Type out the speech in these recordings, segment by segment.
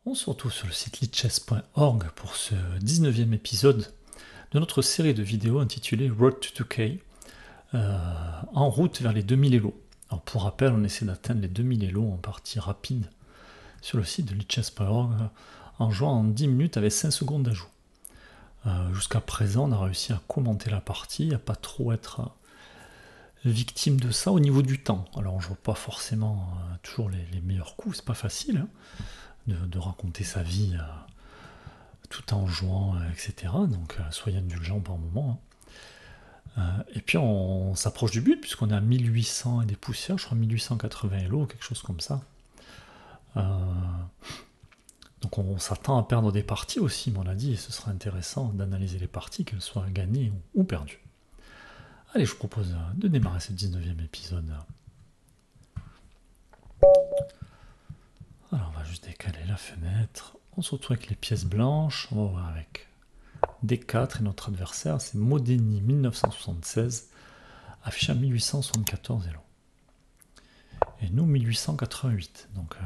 On se retrouve sur le site lichess.org pour ce 19e épisode de notre série de vidéos intitulée Road to 2K, en route vers les 2000 Elo. Alors pour rappel, on essaie d'atteindre les 2000 Elo en partie rapide sur le site de lichess.org en jouant en 10 minutes avec 5 secondes d'ajout. Jusqu'à présent, on a réussi à commenter la partie, à pas trop être victime de ça au niveau du temps. Alors on joue pas forcément toujours les meilleurs coups, c'est pas facile hein, de raconter sa vie tout en jouant, etc. Donc soyez indulgents par moment. Et puis on s'approche du but puisqu'on est à 1800 et des poussières, je crois 1880 Elo, quelque chose comme ça. Donc on s'attend à perdre des parties aussi, mais on a dit, et ce sera intéressant d'analyser les parties, qu'elles soient gagnées ou perdues. Allez, je vous propose de démarrer ce 19e épisode. Alors on va juste décaler la fenêtre. On se retrouve avec les pièces blanches. On va voir avec D4 et notre adversaire, c'est Modeni 1976, affiché à 1874 Elo. Et nous 1888. Donc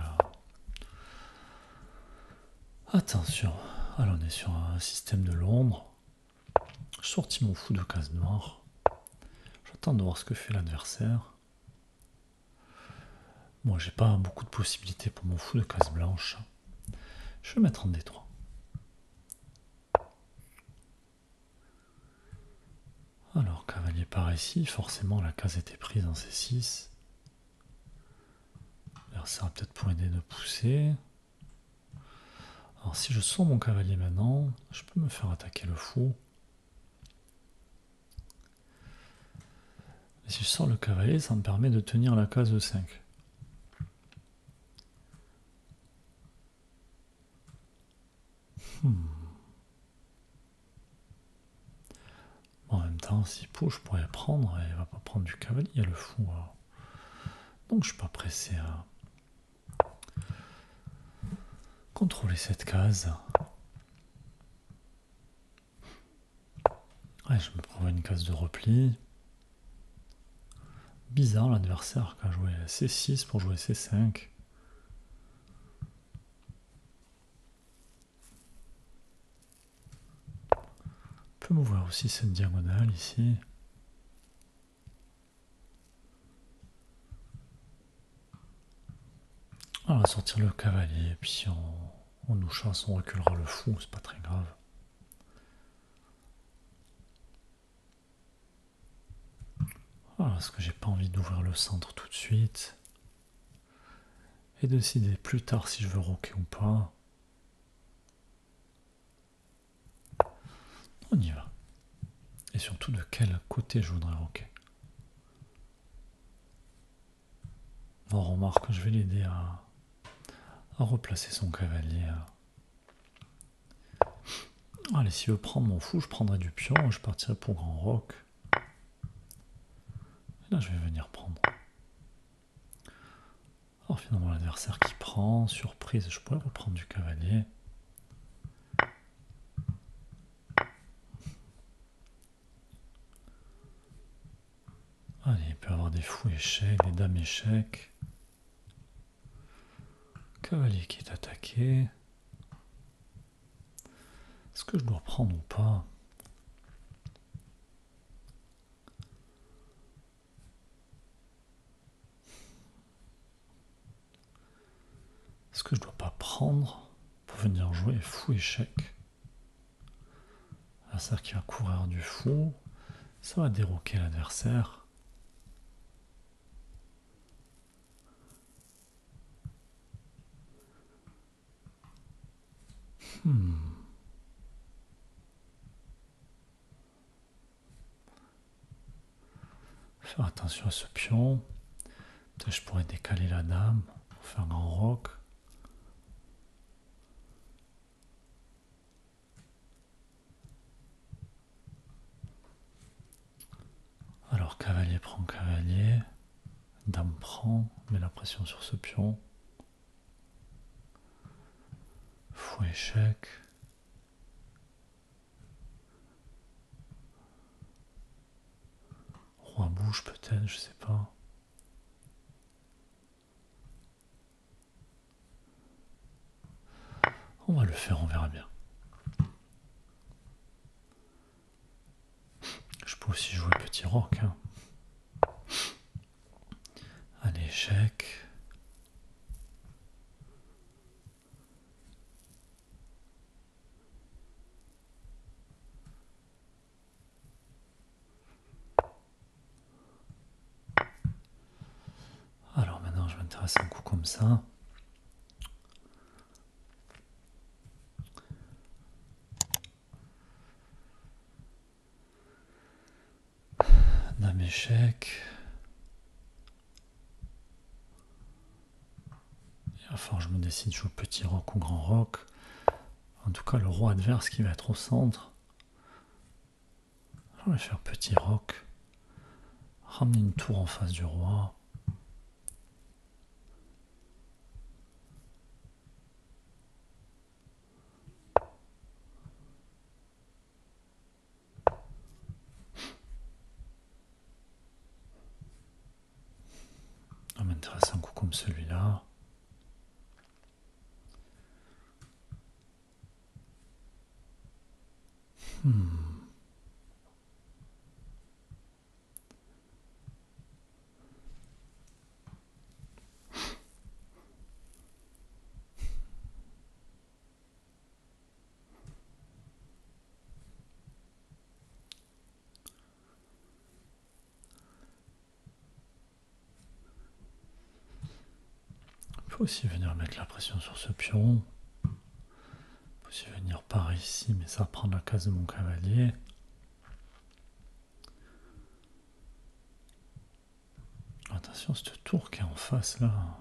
attention. Alors on est sur un système de l'ombre. Je sortis mon fou de case noire. J'attends de voir ce que fait l'adversaire. Moi, j'ai pas beaucoup de possibilités pour mon fou de case blanche. Je vais mettre en D3. Alors, cavalier par ici, forcément la case était prise en C6. L'adversaire peut-être pour aider de pousser. Alors si je sors mon cavalier maintenant, je peux me faire attaquer le fou. Et si je sors le cavalier, ça me permet de tenir la case E5. En même temps, s'il pousse, je pourrais prendre et il va pas prendre du cavalier, il y a le fou. Donc je suis pas pressé à contrôler cette case. Ouais, je me prends une case de repli. Bizarre l'adversaire qui a joué C6 pour jouer C5. On peut m'ouvrir aussi cette diagonale ici. On va sortir le cavalier, puis si on nous chasse, on reculera le fou, c'est pas très grave. Voilà, parce que j'ai pas envie d'ouvrir le centre tout de suite. Et décider plus tard si je veux roquer ou pas. On y va. Et surtout de quel côté je voudrais roquer. On remarque que je vais l'aider à replacer son cavalier. Allez, s'il veut prendre mon fou, je prendrai du pion, je partirai pour grand roc. Et là, je vais venir prendre. Alors finalement, l'adversaire qui prend, surprise, je pourrais reprendre du cavalier. Allez, il peut avoir des fous échecs, des dames échecs. Cavalier qui est attaqué. Est-ce que je dois prendre ou pas? Est-ce que je dois pas prendre pour venir jouer fou échec? L'adversaire qui va courir du fou, ça va déroquer l'adversaire. Faire attention à ce pion. Peut-être je pourrais décaler la dame pour faire grand roc. Alors cavalier prend cavalier. Dame prend, met la pression sur ce pion. Fou échec. Roi bouge peut-être, je sais pas. On va le faire, on verra bien. Je peux aussi jouer petit roc. Hein. Allez, échec. Alors maintenant, je m'intéresse à un coup comme ça. Dame échec. Il va falloir que je me décide, je joue petit roc ou grand roc. En tout cas, le roi adverse qui va être au centre. Je vais faire petit roc. Ramener une tour en face du roi. Ça m'intéresse un coup comme celui-là. Il faut aussi venir mettre la pression sur ce pion. Il faut aussi venir par ici, mais ça va prendre la case de mon cavalier. Attention, cette tour qui est en face là.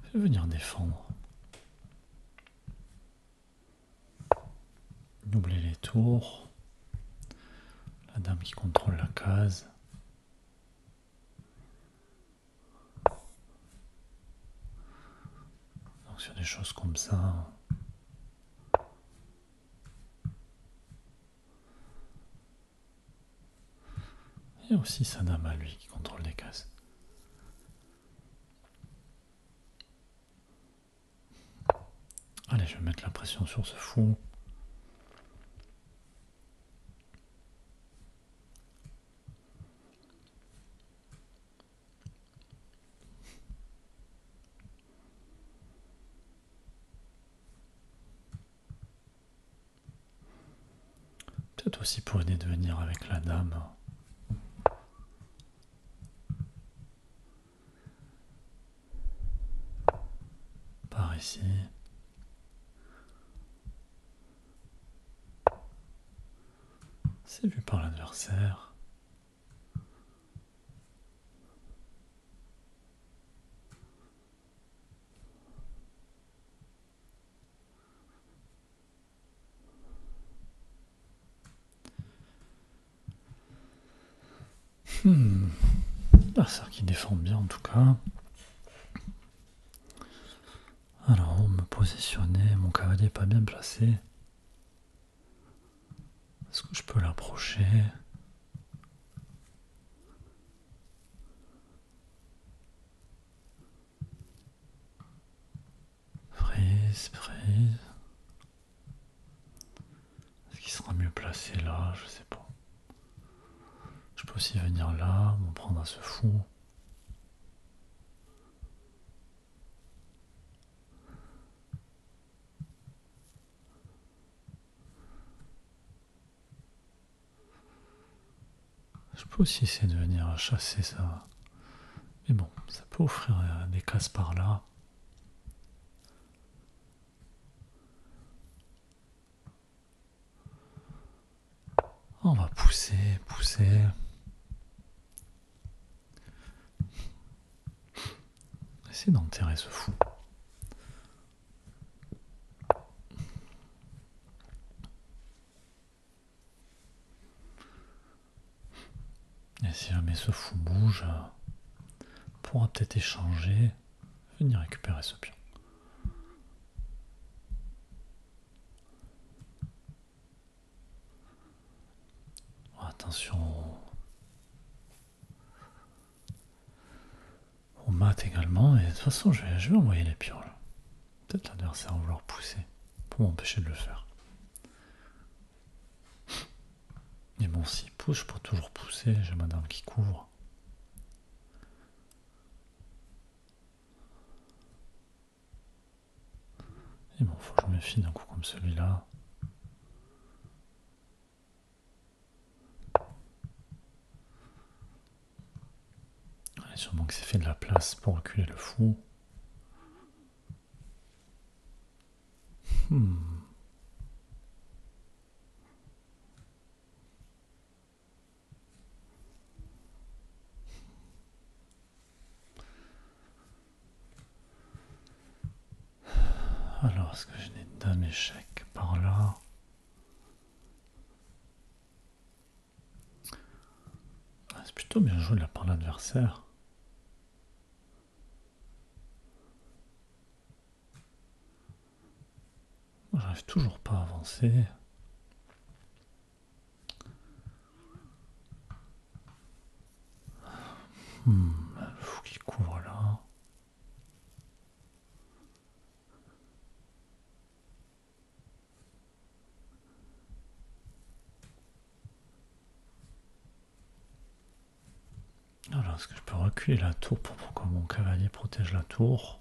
Je vais venir défendre. Doubler les tours. La dame qui contrôle la case. Donc sur des choses comme ça. Et aussi sa dame à lui qui contrôle les cases. Allez, je vais mettre la pression sur ce fou. Peut-être aussi pour aider de venir avec la dame. Par ici. C'est vu par l'adversaire. L'adversaire qui défend bien en tout cas. Alors, me positionner, mon cavalier n'est pas bien placé. Est-ce que je peux l'approcher? Prise. Est-ce qu'il sera mieux placé là? Je sais pas. Je peux aussi venir là, m'en prendre à ce fou. Je peux aussi essayer de venir chasser ça. Mais bon, ça peut offrir des cases par là. On va pousser. Essayer d'enterrer ce fou. Et si jamais ce fou bouge, on pourra peut-être échanger, venir récupérer ce pion. Attention au mat également, et de toute façon je vais envoyer les pions là. peut-être l'adversaire va vouloir pousser pour m'empêcher de le faire. Mais bon, s'il pousse, je peux toujours pousser, j'ai ma dame qui couvre. Et bon, faut que je me méfie d'un coup comme celui-là. Allez, sûrement que c'est fait de la place pour reculer le fou. Alors, est-ce que j'ai des dames échecs par là? C'est plutôt bien joué de la part de l'adversaire. Moi, j'arrive toujours pas à avancer. Le fou qui couvre là. Alors, est-ce que je peux reculer la tour pour que mon cavalier protège la tour?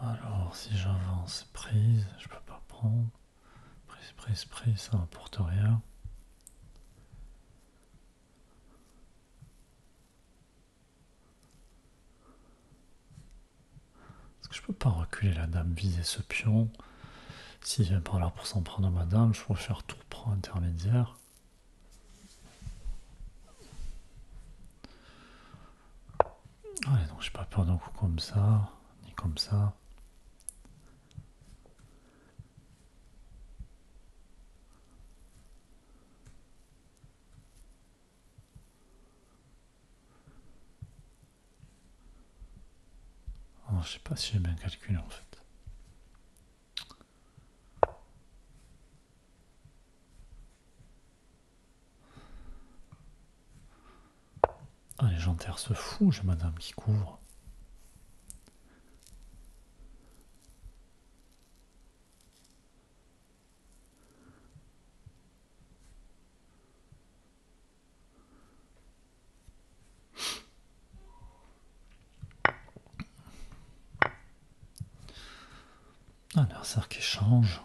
Alors, si j'avance, prise, je peux pas prendre. Prise, ça n'importe rien. Est-ce que je peux pas reculer la dame, viser ce pion? S'il vient par là pour s'en prendre à ma dame, je pourrais faire tour prend intermédiaire. Allez, donc j'ai pas peur d'un coup comme ça, ni comme ça. Alors, je sais pas si j'ai bien calculé en fait. Allez, j'enterre ce fou, j'ai ma dame qui couvre. L'adversaire qui change.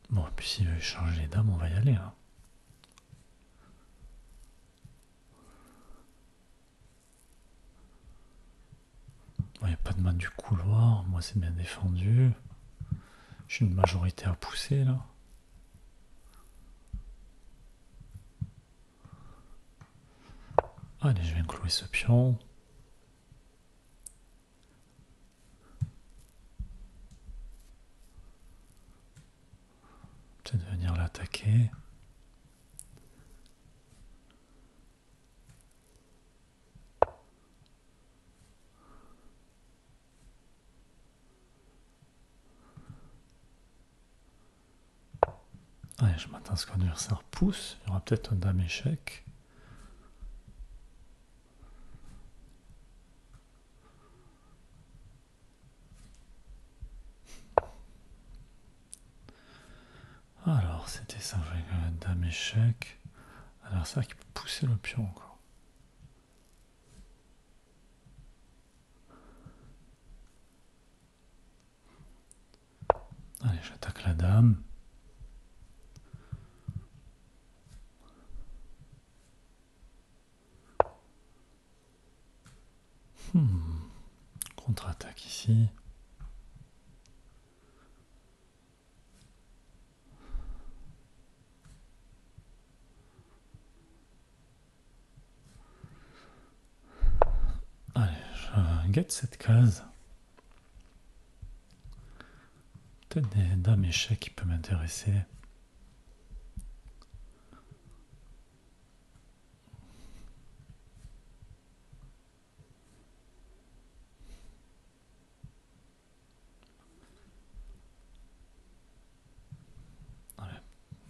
Bon, et puis s'il veut échanger les dames, on va y aller. Hein. Bon, il n'y a pas de main du couloir, moi c'est bien défendu. J'ai une majorité à pousser là. Allez, je viens clouer ce pion. Peut-être venir l'attaquer. Allez, je m'attends à ce que l'adversaire pousse. Il y aura peut-être un dame échec. Alors, c'était ça, un dame échec. L'adversaire qui peut pousser le pion encore. Allez, j'attaque la dame. Contre-attaque ici. Allez, je guette cette case. Peut-être des dames échecs qui peuvent m'intéresser.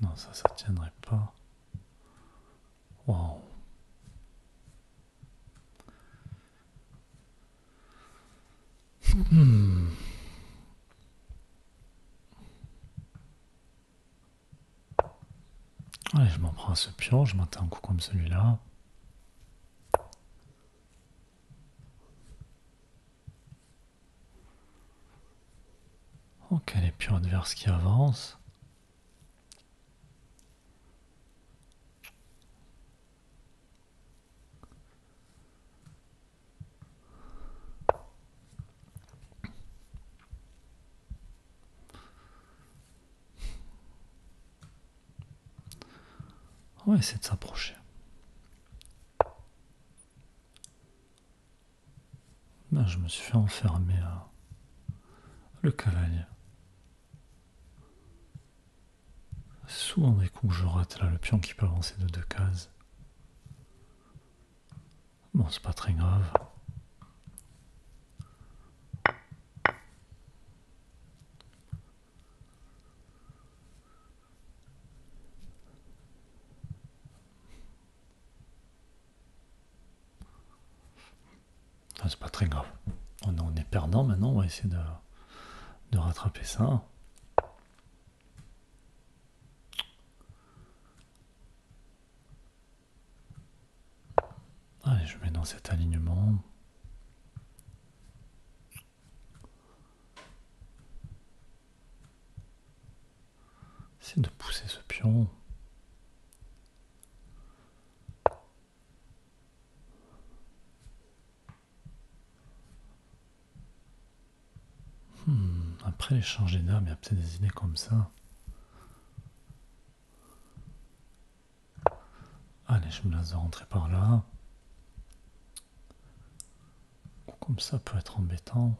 Non, ça tiendrait pas. Waouh. Allez, je m'en prends à ce pion, je m'attends un coup comme celui-là. Ok, les pions adverses qui avancent. On va essayer de s'approcher. Là, je me suis fait enfermer le cavalier. Souvent des coups que je rate là, le pion qui peut avancer de 2 cases. Bon, c'est pas très grave. Enfin, c'est pas très grave. On est perdant maintenant, on va essayer de rattraper ça. Allez, je mets dans cet alignement. Essayer de pousser ce pion. Après l'échange des dames, il y a peut-être des idées comme ça. Allez, je me laisse de rentrer par là. Comme ça peut être embêtant.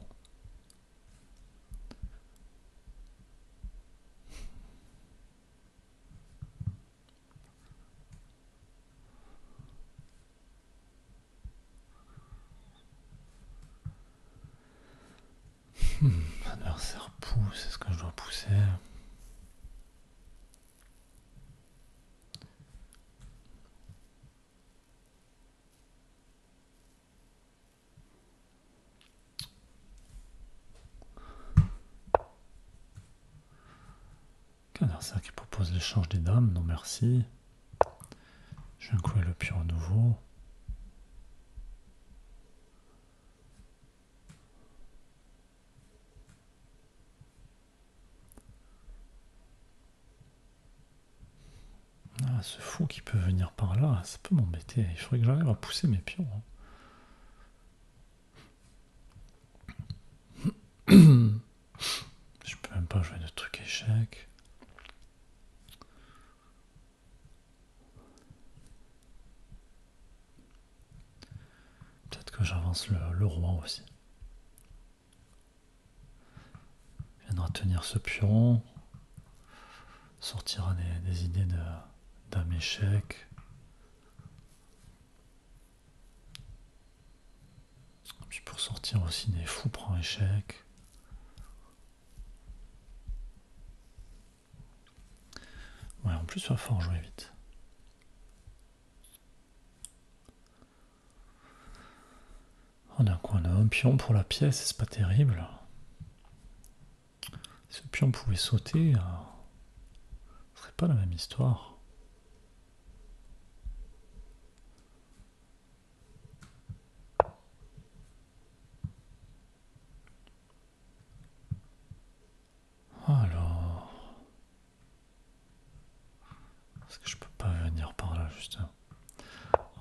Adversaire pousse, est-ce que je dois pousser? Adversaire qui propose l'échange des dames, non merci. Je viens couler le pion à nouveau. Ah, ce fou qui peut venir par là, ça peut m'embêter. Il faudrait que j'arrive à pousser mes pions. Je peux même pas jouer de truc échec. Peut-être que j'avance le roi aussi. Il viendra tenir ce pion. Sortira des idées de dame échec. Puis pour sortir aussi des fous prend échec. Ouais, en plus il va falloir jouer vite. On a quoi? On a un pion pour la pièce, c'est pas terrible. Si le pion pouvait sauter, ce serait pas la même histoire. Alors, est-ce que je peux pas venir par là juste?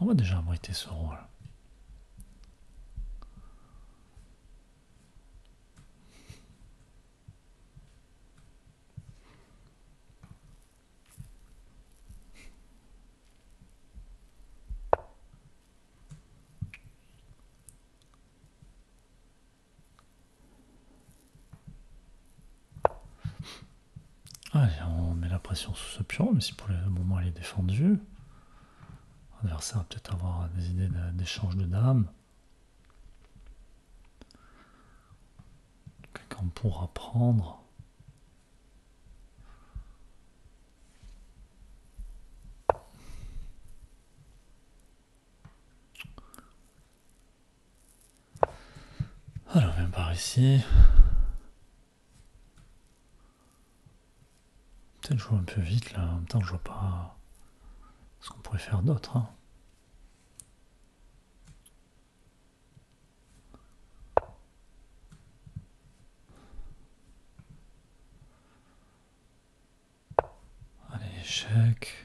On va déjà abriter ce roi là. Allez, on met la pression sous ce pion, même si pour le moment il est défendu. L'adversaire va peut-être avoir des idées d'échange de dames. Quelqu'un pourra prendre. bien par ici. Peut-être jouer un peu vite là, en même temps je vois pas ce qu'on pourrait faire d'autre. Hein. Allez, échec.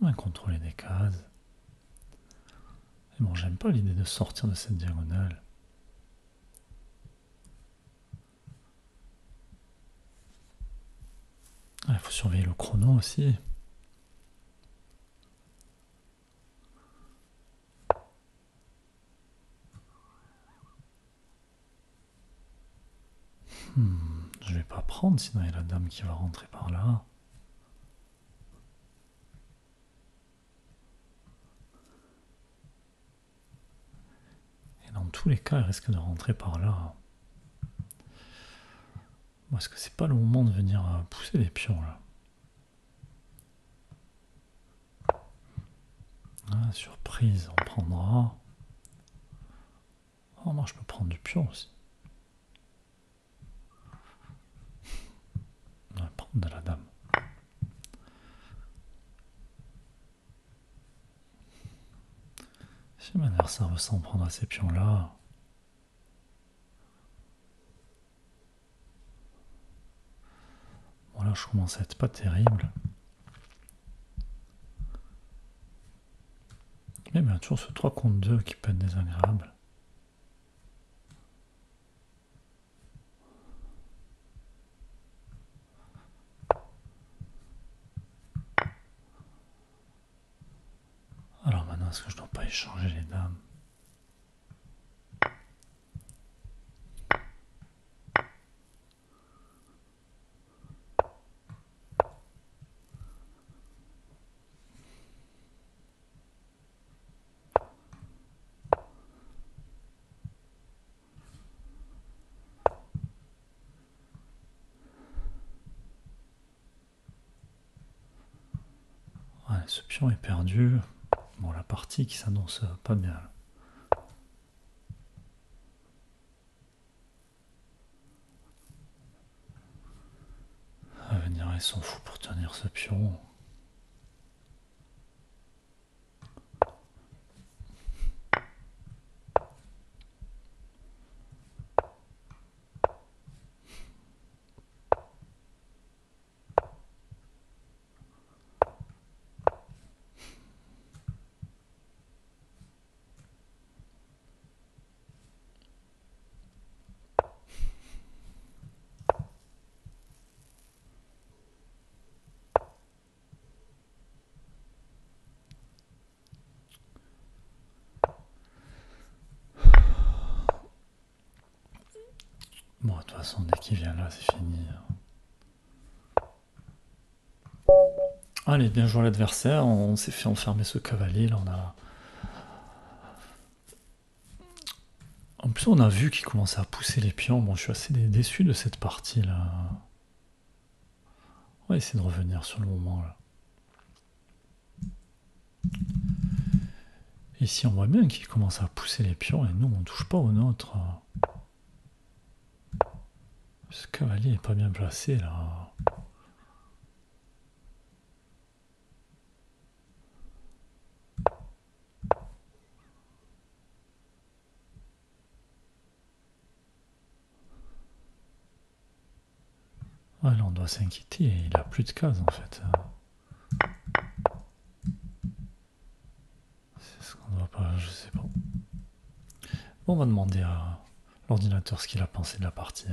On va contrôler des cases. Et bon, j'aime pas l'idée de sortir de cette diagonale. Il faut surveiller le chrono aussi. Je vais pas prendre, sinon il y a la dame qui va rentrer par là. Et dans tous les cas, elle risque de rentrer par là. Est-ce que c'est pas le moment de venir pousser les pions là? Ah, surprise, on prendra. Oh non, je peux prendre du pion aussi. On va prendre de la dame. Si mon adversaire veut s'en prendre à ces pions là. Bon là, je commence à être pas terrible. Mais il y a toujours ce 3 contre 2 qui peut être désagréable. Alors maintenant, est-ce que je dois pas échanger les dames? Allez, ce pion est perdu. Bon, la partie qui s'annonce pas bien. À venir, ils sont fous pour tenir ce pion. Bon, de toute façon, dès qu'il vient là, c'est fini. Allez, bien joué l'adversaire. On s'est fait enfermer ce cavalier. Là, En plus, on a vu qu'il commençait à pousser les pions. Bon, je suis assez déçu de cette partie là. On va essayer de revenir sur le moment là. Ici, on voit bien qu'il commence à pousser les pions et nous, on touche pas au nôtre. Ce cavalier est pas bien placé là. Ouais, là, on doit s'inquiéter. Il a plus de cases en fait. C'est ce qu'on doit pas, je sais pas. Bon, on va demander à l'ordinateur ce qu'il a pensé de la partie.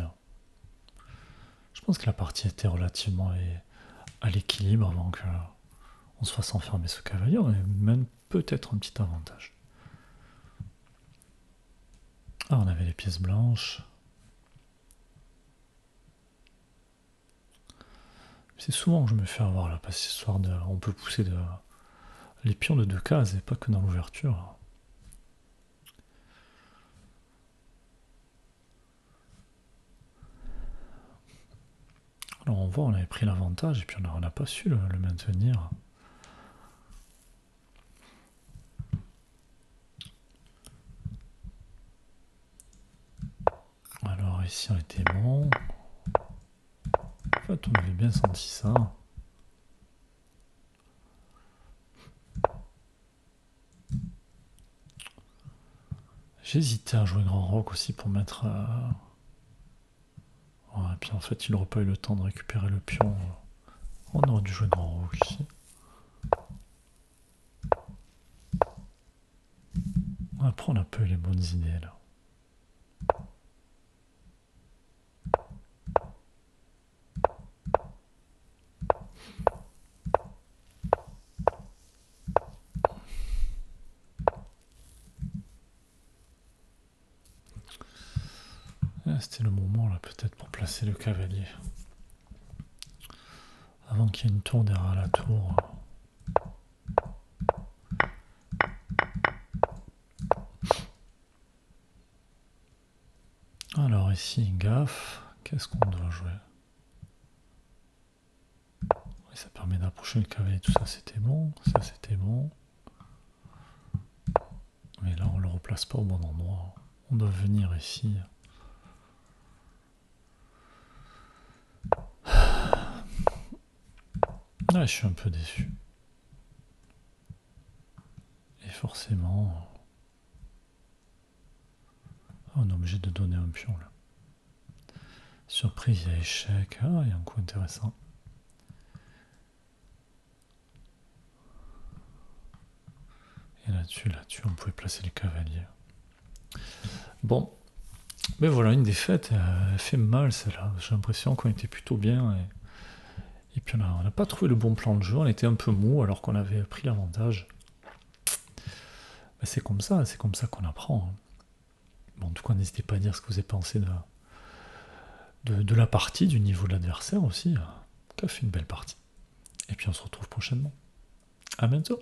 Je pense que la partie était relativement à l'équilibre avant qu'on se fasse enfermer ce cavalier. On a même peut-être un petit avantage. Ah, on avait les pièces blanches. C'est souvent que je me fais avoir là, parce que ce soir on peut pousser les pions de 2 cases et pas que dans l'ouverture. Alors on voit, on avait pris l'avantage et puis on n'a pas su le maintenir. Alors ici on était bon. En fait on avait bien senti ça. J'hésitais à jouer Grand Rock aussi pour mettre... Ouais, et puis en fait il n'aurait pas eu le temps de récupérer le pion. On aurait dû jouer Grand Rock ici. Après on n'a pas eu les bonnes idées là. C'était le moment là peut-être pour placer le cavalier. Avant qu'il y ait une tour derrière la tour. Alors ici, gaffe. Qu'est-ce qu'on doit jouer? Ça permet d'approcher le cavalier, tout ça c'était bon. Ça c'était bon. Mais là on le replace pas au bon endroit. On doit venir ici. Ah, je suis un peu déçu. Et forcément, on est obligé de donner un pion là. Surprise, il y a échec. Ah, il y a un coup intéressant. Et là-dessus, on pouvait placer les cavaliers. Bon, mais voilà, une défaite, elle fait mal celle-là. J'ai l'impression qu'on était plutôt bien. Et puis on n'a pas trouvé le bon plan de jeu, on était un peu mou alors qu'on avait pris l'avantage. Ben, c'est comme ça qu'on apprend. Bon, en tout cas, n'hésitez pas à dire ce que vous avez pensé de la partie, du niveau de l'adversaire aussi, qui a fait une belle partie. Et puis on se retrouve prochainement. À bientôt.